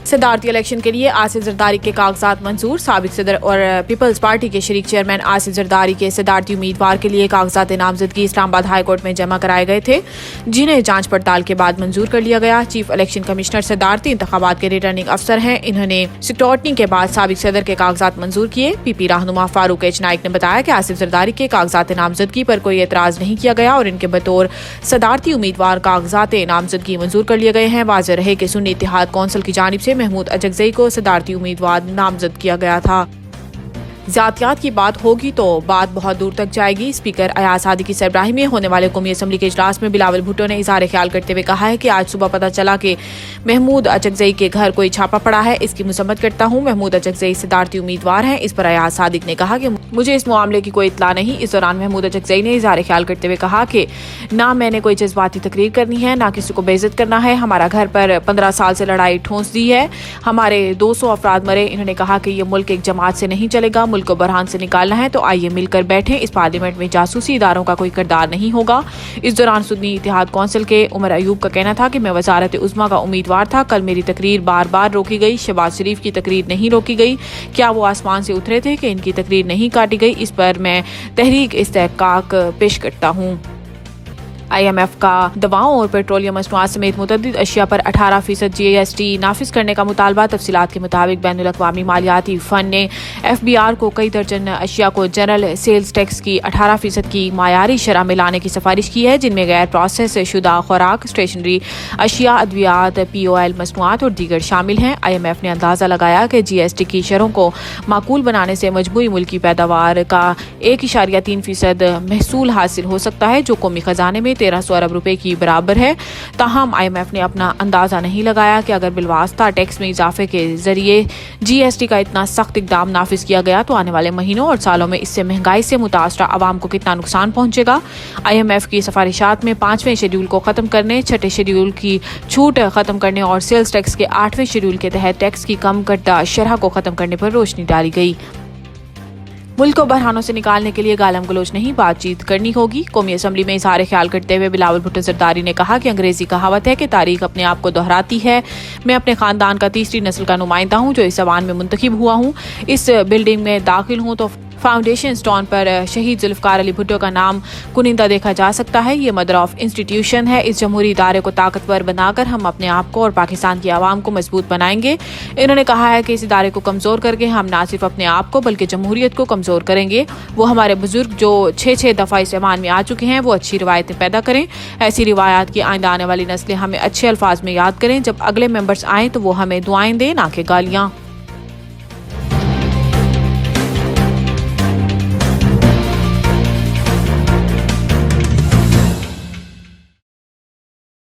صدارتی الیکشن کے لیے آصف زرداری کے کاغذات منظور۔ سابق صدر اور پیپلز پارٹی کے شریک چیئرمین آصف زرداری کے صدارتی امیدوار کے لیے کاغذات نامزدگی اسلام آباد ہائی کورٹ میں جمع کرائے گئے تھے، جنہیں جانچ پڑتال کے بعد منظور کر لیا گیا۔ چیف الیکشن کمشنر صدارتی انتخابات کے ریٹرننگ افسر ہیں، انہوں نے سکروٹنی کے بعد سابق صدر کے کاغذات منظور کیے۔ پی پی رہنما فاروق ایچ نائک نے بتایا کہ آصف زرداری کے کاغذات نامزدگی پر کوئی اعتراض نہیں کیا گیا اور ان کے بطور صدارتی امیدوار کاغذات نامزدگی منظور کر لیے گئے ہیں۔ واضح رہے کہ سنی اتحاد کونسل کی جانب سے محمود اچکزئی کو صدارتی امیدوار نامزد کیا گیا تھا۔ ذاتیات کی بات ہوگی تو بات بہت دور تک جائے گی۔ اسپیکر ایاز ہادی کی سربراہی میں ہونے والے قومی اسمبلی کے اجلاس میں بلاول بھٹو نے اظہار خیال کرتے ہوئے کہا ہے کہ آج صبح پتہ چلا کہ محمود اچکزئی کے گھر کوئی چھاپا پڑا ہے، اس کی مذمت کرتا ہوں۔ محمود اچکزئی صدارتی امیدوار ہیں۔ اس پر ایاز صادق نے کہا کہ مجھے اس معاملے کی کوئی اطلاع نہیں۔ اس دوران محمود اچکزئی نے اظہار خیال کرتے ہوئے کہا کہ نہ میں نے کوئی جذباتی تقریر کرنی ہے، نہ کسی کو بے عزت کرنا ہے۔ ہمارا گھر پر 15 سال سے لڑائی ٹھونس دی ہے، ہمارے 200 افراد مرے۔ انہوں نے کہا کہ یہ ملک ایک جماعت سے نہیں چلے گا، ملک کو بحران سے نکالنا ہے تو آئیے مل کر بیٹھیں۔ اس پارلیمنٹ میں جاسوسی اداروں کا کوئی کردار نہیں ہوگا۔ اس دوران سنی اتحاد کونسل کے عمر ایوب کا کہنا تھا کہ میں وزارت عظمیٰ کا امیدوار تھا، کل میری تقریر بار بار روکی گئی، شہباز شریف کی تقریر نہیں روکی گئی، کیا وہ آسمان سے اترے تھے کہ ان کی تقریر نہیں کاٹی گئی؟ اس پر میں تحریک استحقاق پیش کرتا ہوں۔ آئی ایم ایف کا دواؤں اور پیٹرولیم مصنوعات سمیت متعدد اشیاء پر 18% جی ایس ٹی نافذ کرنے کا مطالبہ۔ تفصیلات کے مطابق بین الاقوامی مالیاتی فنڈ نے ایف بی آر کو کئی درجن اشیاء کو جنرل سیلز ٹیکس کی 18% کی معیاری شرح میں لانے کی سفارش کی ہے، جن میں غیر پروسیس شدہ خوراک، اسٹیشنری اشیاء، ادویات، پی او ایل مصنوعات اور دیگر شامل ہیں۔ آئی ایم ایف نے اندازہ لگایا کہ جی ایس ٹی کی شرحوں کو معقول بنانے سے مجموعی ملکی پیداوار کا 1.3% محصول حاصل ہو سکتا ہے، جو قومی خزانے میں 1300 ارب روپے کی برابر ہے۔ تاہم آئی ایم ایف نے اپنا اندازہ نہیں لگایا کہ اگر بالواسطہ ٹیکس میں اضافے کے ذریعے جی ایس ٹی کا اتنا سخت اقدام نافذ کیا گیا تو آنے والے مہینوں اور سالوں میں اس سے مہنگائی سے متاثرہ عوام کو کتنا نقصان پہنچے گا۔ آئی ایم ایف کی سفارشات میں 5ویں شیڈول کو ختم کرنے، 6ٹھے شیڈول کی چھوٹ ختم کرنے اور سیلز ٹیکس کے 8ویں شیڈول کے تحت ٹیکس کی کم کردہ شرح کو ختم کرنے پر روشنی ڈالی گئی۔ ملک کو بحرانوں سے نکالنے کے لیے گالم گلوچ نہیں، بات چیت کرنی ہوگی۔ قومی اسمبلی میں اظہار خیال کرتے ہوئے بلاول بھٹو زرداری نے کہا کہ انگریزی کہاوت ہے کہ تاریخ اپنے آپ کو دہراتی ہے۔ میں اپنے خاندان کا تیسری نسل کا نمائندہ ہوں جو اس ایوان میں منتخب ہوا ہوں۔ اس بلڈنگ میں داخل ہوں تو فاؤنڈیشن سٹون پر شہید ذوالفقار علی بھٹو کا نام کنندہ دیکھا جا سکتا ہے۔ یہ مدر آف انسٹیٹیوشن ہے۔ اس جمہوری ادارے کو طاقتور بنا کر ہم اپنے آپ کو اور پاکستان کی عوام کو مضبوط بنائیں گے۔ انہوں نے کہا ہے کہ اس ادارے کو کمزور کر کے ہم نہ صرف اپنے آپ کو بلکہ جمہوریت کو کمزور کریں گے۔ وہ ہمارے بزرگ جو 6 دفعہ اس ایوان میں آ چکے ہیں وہ اچھی روایتیں پیدا کریں، ایسی روایات کی آئندہ آنے والی نسلیں ہمیں اچھے الفاظ میں یاد کریں۔ جب اگلے ممبرز آئیں تو وہ ہمیں دعائیں دیں، نہ کہ گالیاں۔